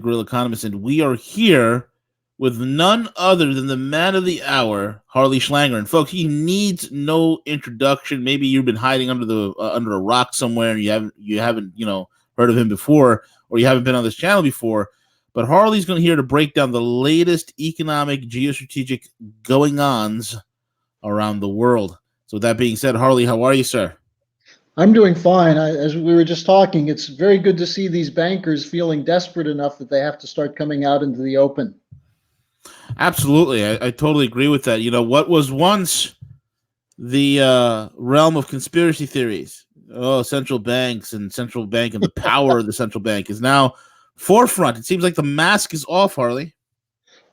Guerrilla Economist, and we are here with none other than the man of the hour, Harley Schlanger. And folks, he needs no introduction. Maybe you've been hiding under a rock somewhere, and you haven't heard of him before, or you haven't been on this channel before. But Harley's going to here to break down the latest economic geostrategic going-ons around the world. So with that being said, Harley, how are you, sir? I'm doing fine. As we were just talking, it's very good to see these bankers feeling desperate enough that they have to start coming out into the open. Absolutely. I totally agree with that. What was once the realm of conspiracy theories, central banks and central bank and the power of the central bank, is now forefront. It seems like the mask is off, Harley.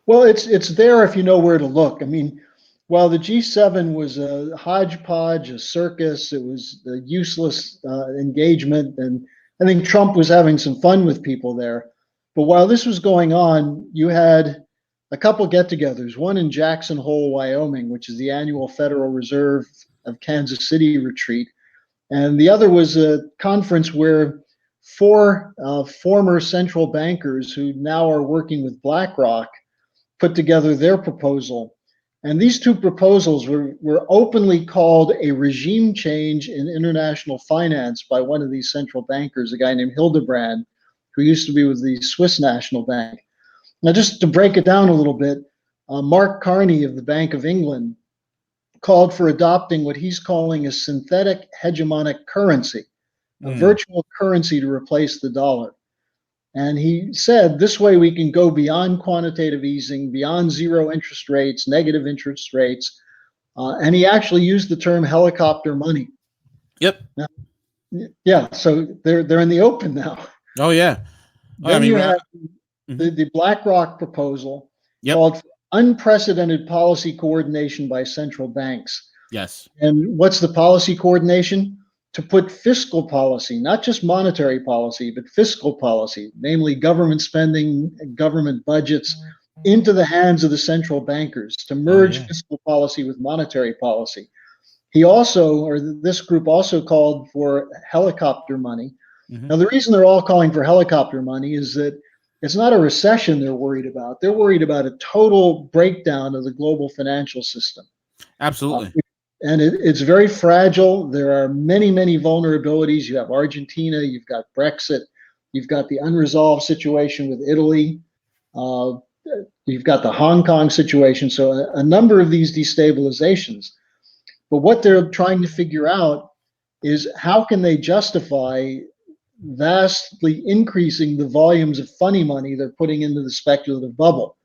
Well, it's there if you know where to look. I mean, while the G7 was a hodgepodge, a circus, it was a useless engagement, and I think Trump was having some fun with people there. But while this was going on, you had a couple get-togethers, one in Jackson Hole, Wyoming, which is the annual Federal Reserve of Kansas City retreat, and the other was a conference where four former central bankers who now are working with BlackRock put together their proposal. And these two proposals were openly called a regime change in international finance by one of these central bankers, a guy named Hildebrand, who used to be with the Swiss National Bank. Now, just to break it down a little bit, Mark Carney of the Bank of England called for adopting what he's calling a synthetic hegemonic currency, a virtual currency to replace the dollar. And he said, this way we can go beyond quantitative easing, beyond zero interest rates, negative interest rates. And he actually used the term helicopter money. Yep. Now, yeah, so they're in the open now. Oh, yeah. Then you have the BlackRock proposal called for unprecedented policy coordination by central banks. Yes. And what's the policy coordination? To put fiscal policy, not just monetary policy, but fiscal policy, namely government spending and government budgets, into the hands of the central bankers to merge fiscal policy with monetary policy. This group also called for helicopter money. Now, the reason they're all calling for helicopter money is that it's not a recession they're worried about. They're worried about a total breakdown of the global financial system. Absolutely. And it's very fragile. There are many, many vulnerabilities. You have Argentina, you've got Brexit, you've got the unresolved situation with Italy, you've got the Hong Kong situation. So a number of these destabilizations. But what they're trying to figure out is how can they justify vastly increasing the volumes of funny money they're putting into the speculative bubble.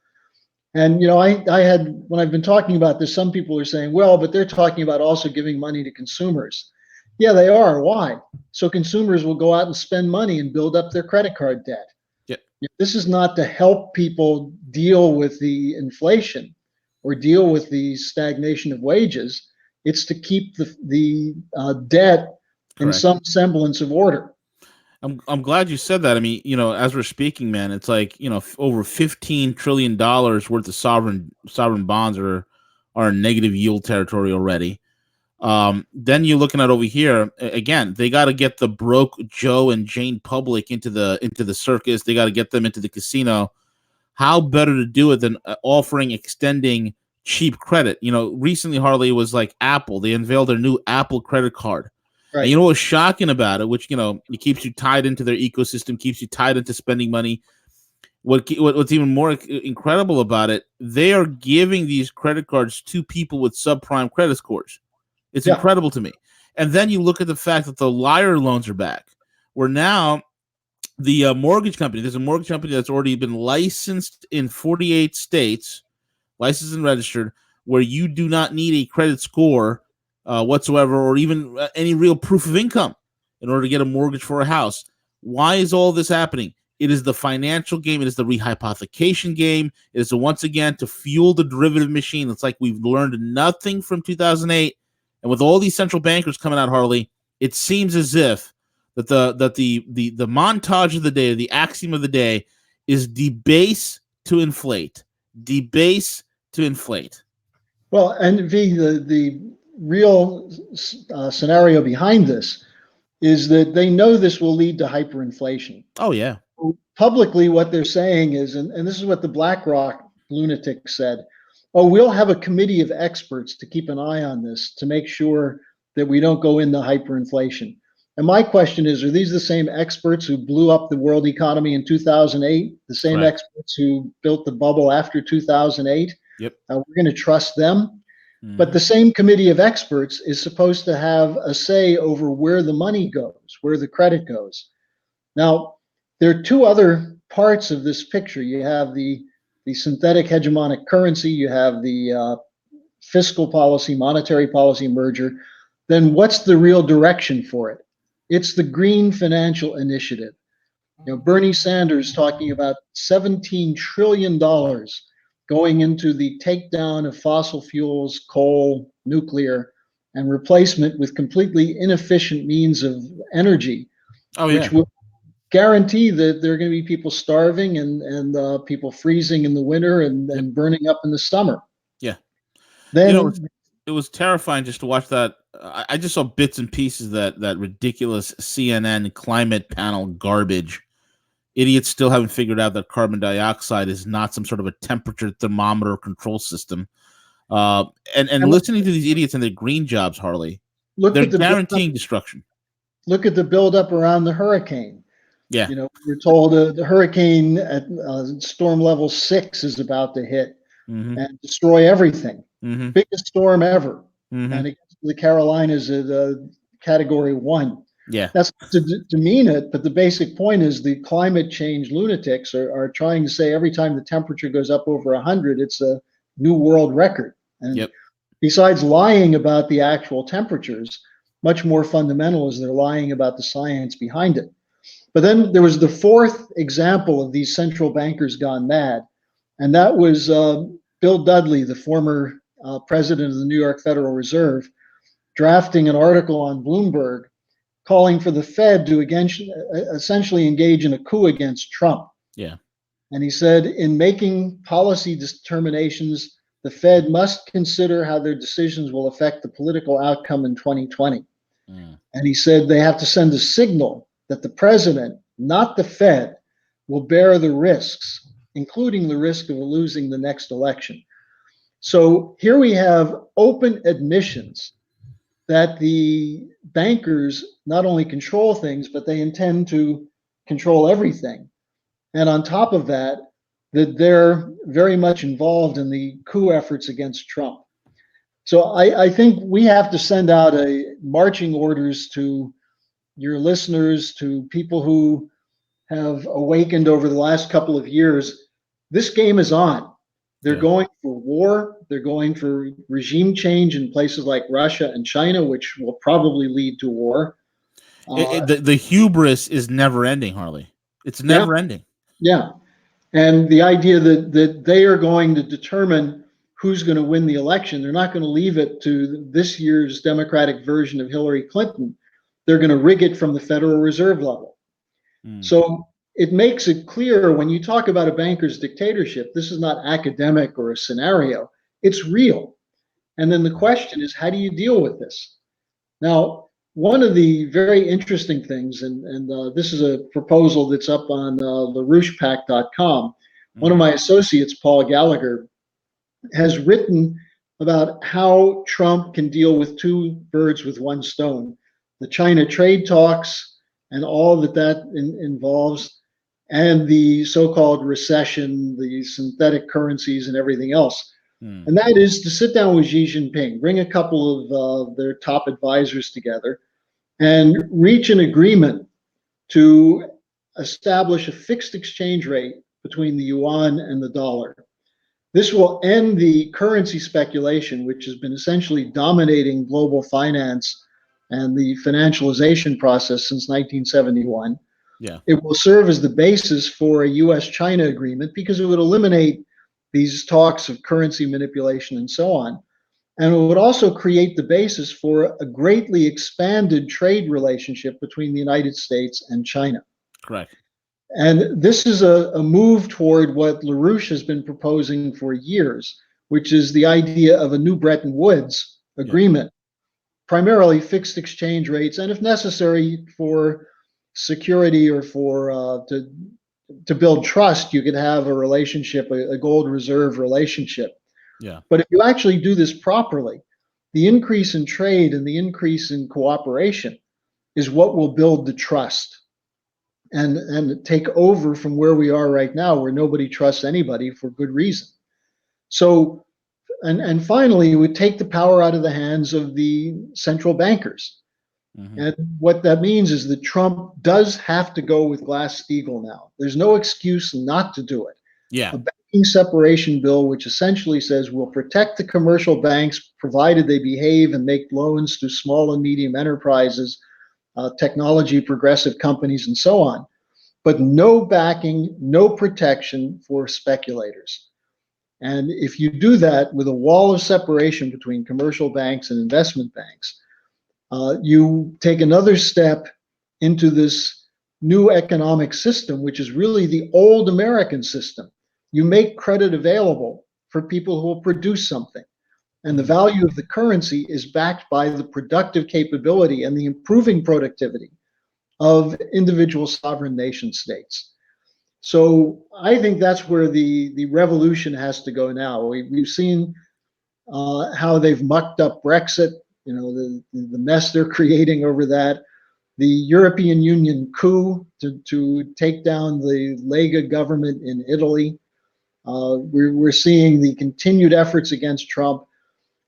And, I had, when I've been talking about this, some people are saying, well, but they're talking about also giving money to consumers. Yeah, they are. Why? So consumers will go out and spend money and build up their credit card debt. Yep. This is not to help people deal with the inflation or deal with the stagnation of wages. It's to keep the debt in some semblance of order. I'm glad you said that. I mean, as we're speaking, man, it's like, over $15 trillion worth of sovereign bonds are in negative yield territory already. Then you're looking at over here again. They got to get the broke Joe and Jane public into the circus. They got to get them into the casino. How better to do it than extending cheap credit? Recently, Harley, was like Apple. They unveiled their new Apple credit card. Right. And what's shocking about it, which, it keeps you tied into their ecosystem, keeps you tied into spending money. What's even more incredible about it, they are giving these credit cards to people with subprime credit scores. It's incredible to me. And then you look at the fact that the liar loans are back, where now the mortgage company, there's a mortgage company that's already been licensed in 48 states, licensed and registered, where you do not need a credit score whatsoever, or even any real proof of income in order to get a mortgage for a house. Why is all this happening? It is the financial game. It is the rehypothecation game. It is once again to fuel the derivative machine. It's like we've learned nothing from 2008. And with all these central bankers coming out, Harley, it seems as if that the montage of the day, the axiom of the day, is debase to inflate. Debase to inflate. Well, and the real scenario behind this is that they know this will lead to hyperinflation. Oh, yeah. publicly, what they're saying is, and this is what the BlackRock lunatic said, oh, we'll have a committee of experts to keep an eye on this to make sure that we don't go into hyperinflation. And my question is, are these the same experts who blew up the world economy in 2008? The same Correct. experts who built the bubble after 2008? Yep. We're going to trust them. But Hmm. the same committee of experts is supposed to have a say over where the money goes, where the credit goes. Now, there are two other parts of this picture. You have the synthetic hegemonic currency, you have the fiscal policy, monetary policy merger. Then what's the real direction for it? It's the green financial initiative. Bernie Sanders talking about $17 trillion going into the takedown of fossil fuels, coal, nuclear, and replacement with completely inefficient means of energy, Oh which yeah. will guarantee that there are going to be people starving and people freezing in the winter Yep. and burning up in the summer. Yeah. You know, Then, it was terrifying just to watch that. I just saw bits and pieces that ridiculous CNN climate panel garbage. Idiots still haven't figured out that carbon dioxide is not some sort of a temperature thermometer control system. And and listening to these idiots and their green jobs, Harley, look they're at the buildup, guaranteeing destruction. look at the buildup around the hurricane. Yeah. We're told the hurricane at storm level 6 is about to hit Mm-hmm. and destroy everything. Mm-hmm. Biggest storm ever. Mm-hmm. And it gets to the Carolinas at category 1. Yeah. That's to demean it, but the basic point is the climate change lunatics are trying to say every time the temperature goes up over 100, it's a new world record. And Yep. besides lying about the actual temperatures, much more fundamental is they're lying about the science behind it. But then there was the fourth example of these central bankers gone mad, and that was Bill Dudley, the former president of the New York Federal Reserve, drafting an article on Bloomberg calling for the Fed to essentially engage in a coup against Trump. Yeah. And he said, in making policy determinations, the Fed must consider how their decisions will affect the political outcome in 2020. Mm. And he said they have to send a signal that the president, not the Fed, will bear the risks, including the risk of losing the next election. So here we have open admissions that the bankers not only control things, but they intend to control everything. And on top of that, that they're very much involved in the coup efforts against Trump. So I think we have to send out a marching orders to your listeners, to people who have awakened over the last couple of years. This game is on. They're Yeah. going for war. They're going for regime change in places like Russia and China, which will probably lead to war. The hubris is never ending, Harley. It's Yeah, never ending. yeah. And the idea that they are going to determine who's going to win the election, they're not going to leave it to this year's Democratic version of Hillary Clinton. They're going to rig it from the Federal Reserve level. Mm. So it makes it clear when you talk about a banker's dictatorship, this is not academic or a scenario, it's real. And then the question is, how do you deal with this? Now, one of the very interesting things, and this is a proposal that's up on LaRouchePack.com. One of Mm. my associates, Paul Gallagher, has written about how Trump can deal with two birds with one stone: the China trade talks and all that involves, and the so-called recession, the synthetic currencies, and everything else. Mm. And that is to sit down with Xi Jinping, bring a couple of their top advisors together, and reach an agreement to establish a fixed exchange rate between the yuan and the dollar. This will end the currency speculation, which has been essentially dominating global finance and the financialization process since 1971. Yeah. It will serve as the basis for a US China agreement because it would eliminate these talks of currency manipulation and so on. And it would also create the basis for a greatly expanded trade relationship between the United States and China. Correct. And this is a move toward what LaRouche has been proposing for years, which is the idea of a new Bretton Woods Yep. agreement, primarily fixed exchange rates, and if necessary for security or for to to build trust, you could have a relationship, a gold reserve relationship. Yeah. But if you actually do this properly, the increase in trade and the increase in cooperation is what will build the trust and take over from where we are right now, where nobody trusts anybody for good reason. So, and finally, it would take the power out of the hands of the central bankers. Mm-hmm. And what that means is that Trump does have to go with Glass-Steagall now. There's no excuse not to do it. Yeah. A banking separation bill, which essentially says we'll protect the commercial banks provided they behave and make loans to small and medium enterprises, technology progressive companies, and so on. But no backing, no protection for speculators. And if you do that with a wall of separation between commercial banks and investment banks, you take another step into this new economic system, which is really the old American system. You make credit available for people who will produce something. And the Mm-hmm. value of the currency is backed by the productive capability and the improving productivity of individual sovereign nation states. So I think that's where the revolution has to go now. We've seen how they've mucked up Brexit, the mess they're creating over that, the European Union coup to take down the Lega government in Italy. We're seeing the continued efforts against Trump.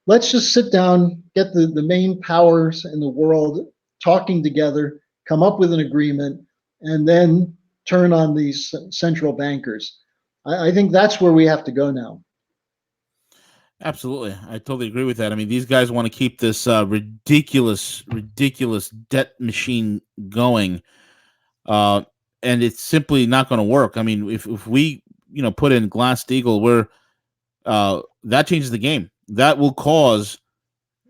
Let's just sit down, get the main powers in the world talking together, come up with an agreement, and then turn on these central bankers. I think that's where we have to go now. Absolutely. I totally agree with that. I mean, these guys want to keep this ridiculous debt machine going. Uh, and it's simply not going to work. I mean, if we, put in Glass-Steagall, where that changes the game. That will cause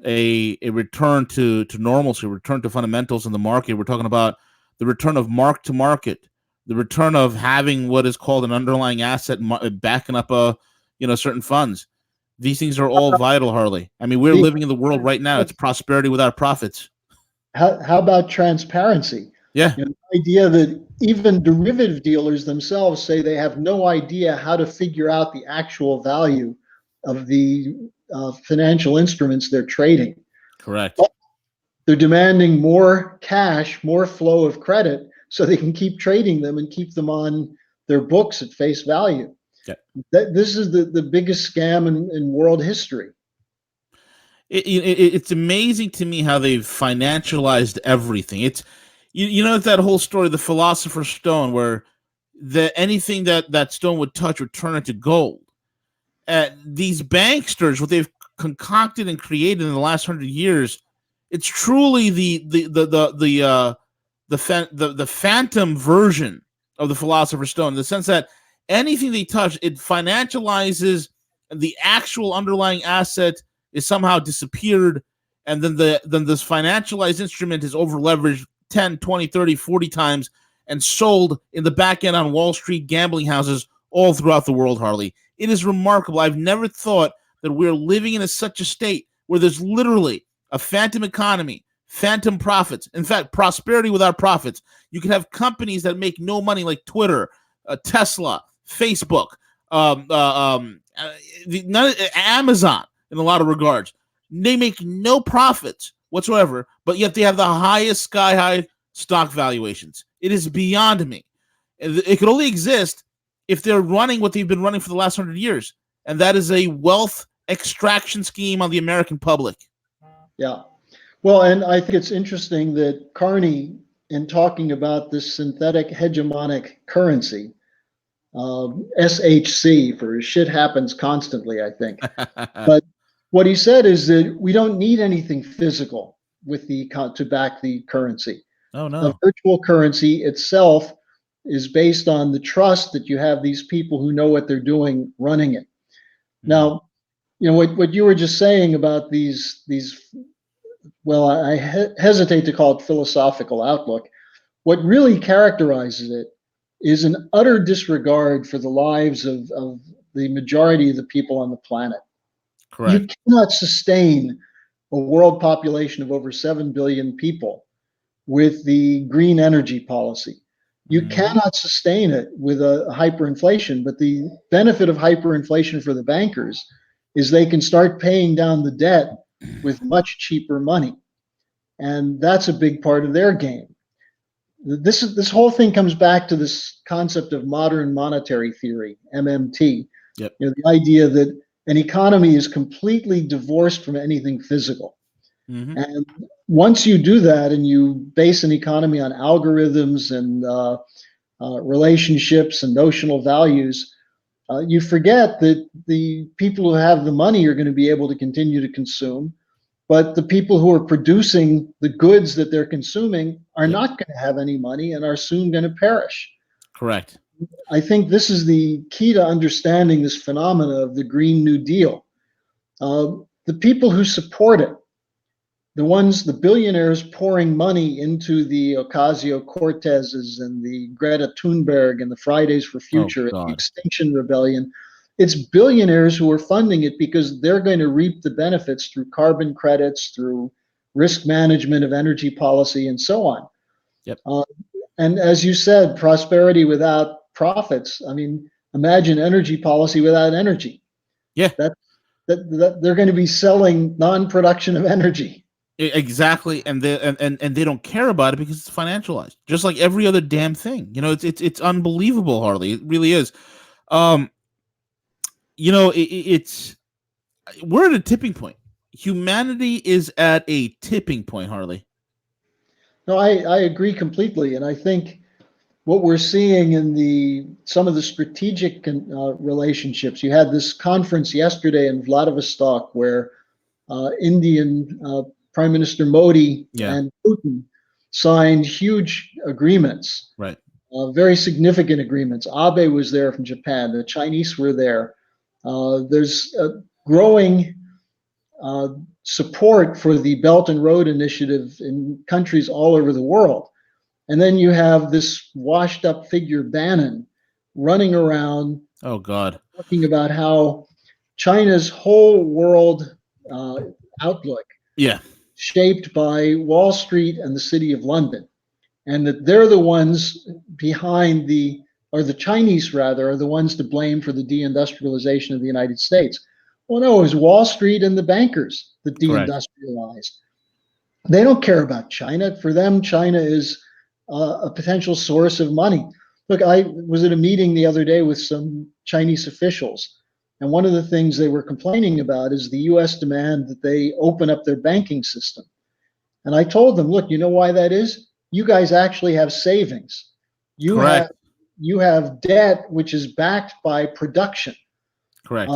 a return to normalcy, return to fundamentals in the market. We're talking about the return of mark to market, the return of having what is called an underlying asset backing up certain funds. These things are all vital, Harley. I mean, we're living in the world right now. It's prosperity without profits. How about transparency? Yeah. The idea that even derivative dealers themselves say they have no idea how to figure out the actual value of the financial instruments they're trading. Correct. But they're demanding more cash, more flow of credit, so they can keep trading them and keep them on their books at face value. Yeah. This is the biggest scam in world history. It's amazing to me how they've financialized everything. It's that whole story, the Philosopher's Stone, where anything that stone would touch would turn into gold. These banksters, what they've concocted and created in the last 100 years, it's truly the phantom version of the Philosopher's Stone, in the sense that anything they touch, it financializes the actual underlying asset is somehow disappeared, and then this financialized instrument is over leveraged 10, 20, 30, 40 times and sold in the back end on Wall Street gambling houses all throughout the world, Harley. It is remarkable. I've never thought that we're living in such a state where there's literally a phantom economy, phantom profits. In fact, prosperity without profits. You can have companies that make no money, like Twitter, Tesla, Facebook, Amazon, in a lot of regards. They make no profits whatsoever, but yet they have the highest sky-high stock valuations. It is beyond me. It could only exist if they're running what they've been running for the last 100 years, and that is a wealth extraction scheme on the American public. Yeah. Well, and I think it's interesting that Carney, in talking about this synthetic hegemonic currency, SHC, for shit happens constantly, I think. But what he said is that we don't need anything physical to back the currency. Oh, A no. virtual currency itself is based on the trust that you have these people who know what they're doing running it. Now, what you were just saying about these well, I hesitate to call it philosophical outlook. What really characterizes it is an utter disregard for the lives of the majority of the people on the planet. You Correct. cannot sustain a world population of over 7 billion people with the green energy policy. You cannot sustain it with a hyperinflation. But the benefit of hyperinflation for the bankers is they can start paying down the debt with much cheaper money. And that's a big part of their game. This whole thing comes back to this concept of modern monetary theory, MMT. Yep. You know, the idea that an economy is completely divorced from anything physical. And once you do that and you base an economy on algorithms and relationships and notional values, you forget that the people who have the money are going to be able to continue to consume, but the people who are producing the goods that they're consuming are not going to have any money and are soon going to perish. Correct. I think this is the key to understanding this phenomena of the Green New Deal. The people who support it, the billionaires pouring money into the Ocasio-Cortezes and the Greta Thunberg and the Fridays for Future and the Extinction Rebellion, it's billionaires who are funding it because they're going to reap the benefits through carbon credits, through risk management of energy policy, and so on. Yep. And as you said, prosperity without profits. I mean, imagine energy policy without energy. Yeah. That they're going to be selling non-production of energy. Exactly, and they don't care about it because it's financialized, just like every other damn thing. You know, it's unbelievable, Harley. It really is. You know, we're at a tipping point. Humanity is at a tipping point, Harley. No, I agree completely, and I think what we're seeing in some of the strategic relationships. You had this conference yesterday in Vladivostok where Indian Prime Minister Modi and Putin signed huge agreements, right? Very significant agreements. Abe was there from Japan. The Chinese were there. There's a growing support for the Belt and Road Initiative in countries all over the world. And then you have this washed up figure, Bannon, running around. Oh, God. Talking about how China's whole world outlook shaped by Wall Street and the City of London. And that they're the ones behind the Chinese rather, are the ones to blame for the deindustrialization of the United States. Well, no, it was Wall Street and the bankers that deindustrialized. They don't care about China. For them, China is a potential source of money. Look, I was at a meeting the other day with some Chinese officials, and one of the things they were complaining about is the U.S. demand that they open up their banking system. And I told them, look, you know why that is? You guys actually have savings. You have debt which is backed by production. Correct.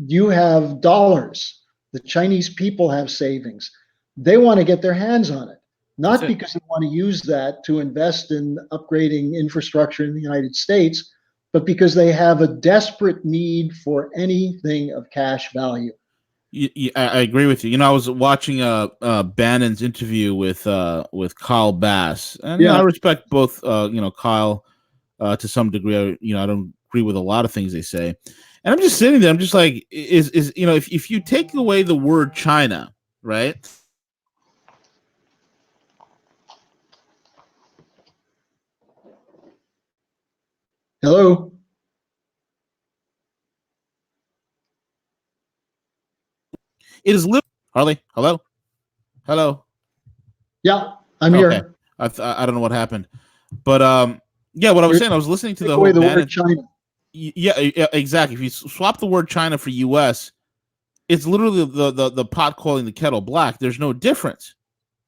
You have dollars. The Chinese people have savings. They want to get their hands on it, not because they want to use that to invest in upgrading infrastructure in the United States, but because they have a desperate need for anything of cash value. I agree with you. You know, I was watching Bannon's interview with Kyle Bass, and you know, I respect both. You know, Kyle to some degree. You know, I don't agree with a lot of things they say, and I'm just sitting there. I'm just like, is you know, if you take away the word China, right? Hello. It is Harley. Hello. Yeah, I'm here. I don't know what happened, but yeah, what I was saying, I was listening to the whole word China. Yeah, exactly. If you swap the word China for U.S., it's literally the pot calling the kettle black. There's no difference,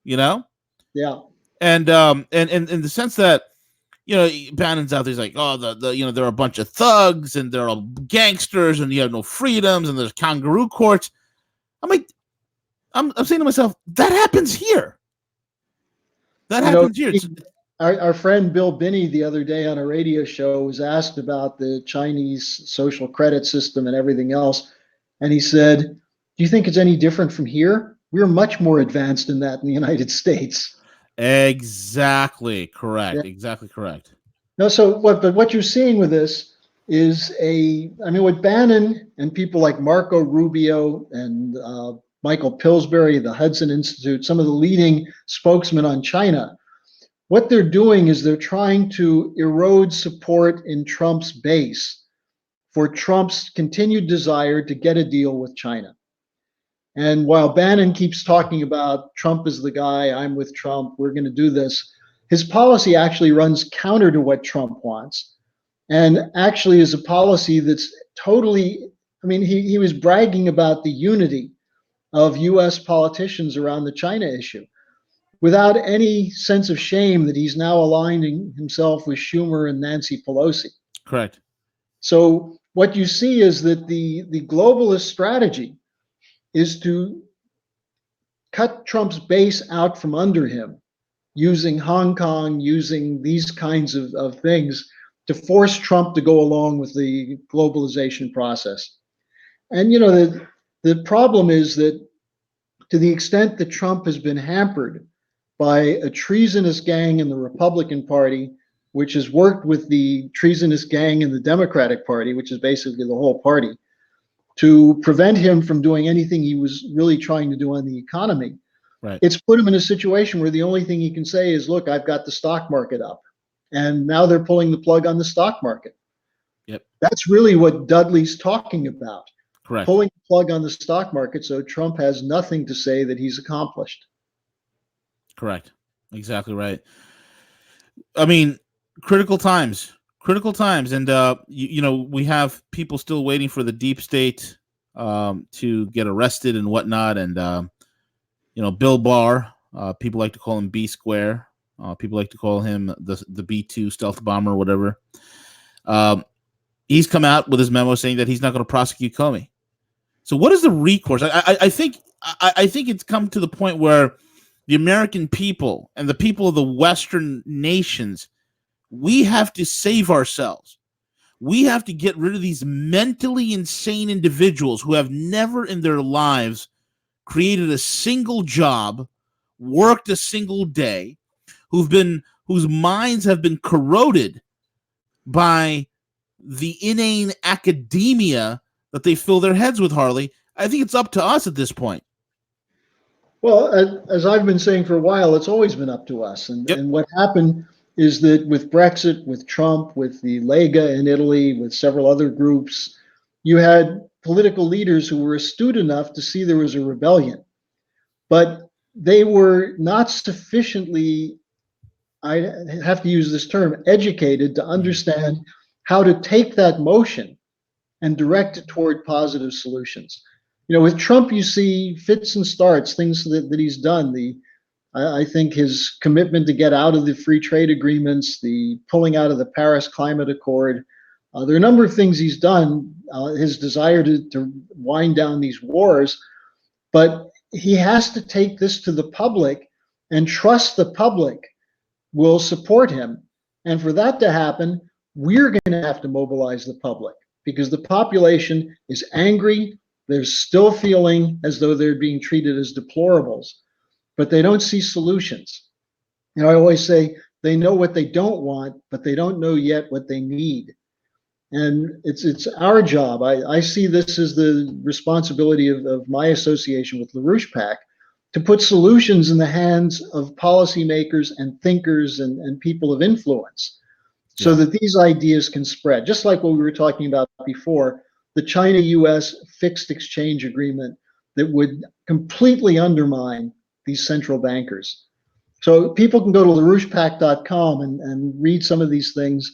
you know. Yeah. And in the sense that, you know, Bannon's out there, he's like, oh, the you know, they're a bunch of thugs and they're all gangsters and you have no freedoms and there's kangaroo courts. I'm like, I'm saying to myself, that happens here. That happens here. Our friend Bill Binney the other day on a radio show was asked about the Chinese social credit system and everything else. And he said, do you think it's any different from here? We're much more advanced in that in the United States. Exactly correct. Yeah. Exactly correct. No, so what you're seeing with this is what Bannon and people like Marco Rubio and Michael Pillsbury, the Hudson Institute, some of the leading spokesmen on China, what they're doing is they're trying to erode support in Trump's base for Trump's continued desire to get a deal with China. And while Bannon keeps talking about Trump is the guy, I'm with Trump, we're going to do this, his policy actually runs counter to what Trump wants, and actually is a policy that's totally, I mean, he was bragging about the unity of US politicians around the China issue without any sense of shame that he's now aligning himself with Schumer and Nancy Pelosi. Correct. So what you see is that the globalist strategy is to cut Trump's base out from under him using Hong Kong, using these kinds of things to force Trump to go along with the globalization process. And the problem is that to the extent that Trump has been hampered by a treasonous gang in the Republican Party, which has worked with the treasonous gang in the Democratic Party, which is basically the whole party, to prevent him from doing anything he was really trying to do on the economy. Right. It's put him in a situation where the only thing he can say is, look, I've got the stock market up. And now they're pulling the plug on the stock market. Yep. That's really what Dudley's talking about. Correct. Pulling the plug on the stock market so Trump has nothing to say that he's accomplished. Correct. Exactly right. I mean, critical times. And, we have people still waiting for the deep state to get arrested and whatnot. And, Bill Barr, people like to call him B Square. People like to call him the B-2 stealth bomber or whatever. He's come out with his memo saying that he's not going to prosecute Comey. So what is the recourse? I think it's come to the point where the American people and the people of the Western nations, we have to save ourselves. We have to get rid of these mentally insane individuals who have never in their lives created a single job, worked a single day, whose minds have been corroded by the inane academia that they fill their heads with, Harley. I think it's up to us at this point. Well, as I've been saying for a while, it's always been up to us. And, Yep. and what happened is that with Brexit, with Trump, with the Lega in Italy, with several other groups, you had political leaders who were astute enough to see there was a rebellion. But they were not sufficiently, I have to use this term, educated to understand how to take that motion and direct it toward positive solutions. With Trump, you see fits and starts, things that he's done. I think his commitment to get out of the free trade agreements, the pulling out of the Paris Climate Accord, there are a number of things he's done, his desire to wind down these wars, but he has to take this to the public and trust the public will support him. And for that to happen, we're going to have to mobilize the public because the population is angry. They're still feeling as though they're being treated as deplorables, but they don't see solutions. I always say they know what they don't want, but they don't know yet what they need. And it's our job. I see this as the responsibility of my association with LaRouche PAC to put solutions in the hands of policymakers and thinkers and people of influence so that these ideas can spread. Just like what we were talking about before, the China-US fixed exchange agreement that would completely undermine these central bankers. So people can go to LaRouchePAC.com and read some of these things.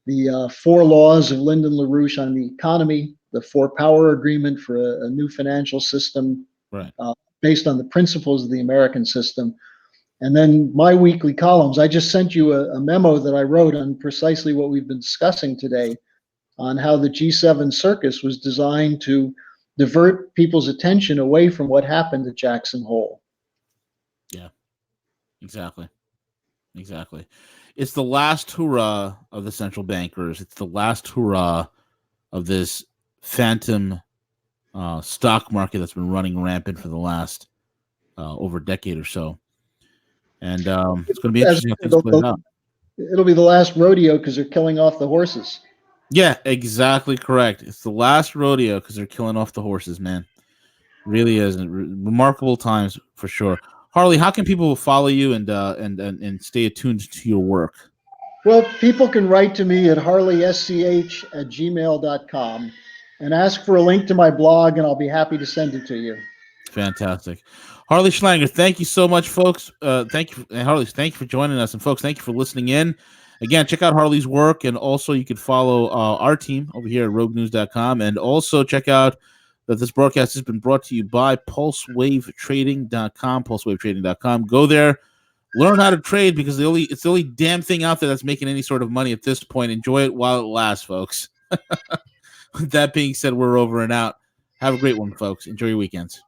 The 4 laws of Lyndon LaRouche on the economy, the 4 power agreement for a new financial system, right, based on the principles of the American system. And then my weekly columns. I just sent you a memo that I wrote on precisely what we've been discussing today on how the G7 circus was designed to divert people's attention away from what happened at Jackson Hole. Yeah, exactly. It's the last hurrah of the central bankers. It's the last hurrah of this phantom stock market that's been running rampant for the last over a decade or so. And it's going to be interesting how things play out. It'll be the last rodeo because they're killing off the horses. Yeah, exactly correct. It's the last rodeo because they're killing off the horses, man. Really is. Remarkable times for sure. Harley, how can people follow you and stay attuned to your work? Well, people can write to me at harleysch@gmail.com and ask for a link to my blog, and I'll be happy to send it to you. Fantastic. Harley Schlanger, thank you so much, folks. Thank you, Harley. Thank you for joining us. And, folks, thank you for listening in. Again, check out Harley's work. And also, you can follow our team over here at RogueNews.com. And also, check out that this broadcast has been brought to you by PulseWaveTrading.com. PulseWaveTrading.com. Go there. Learn how to trade because it's the only damn thing out there that's making any sort of money at this point. Enjoy it while it lasts, folks. With that being said, we're over and out. Have a great one, folks. Enjoy your weekends.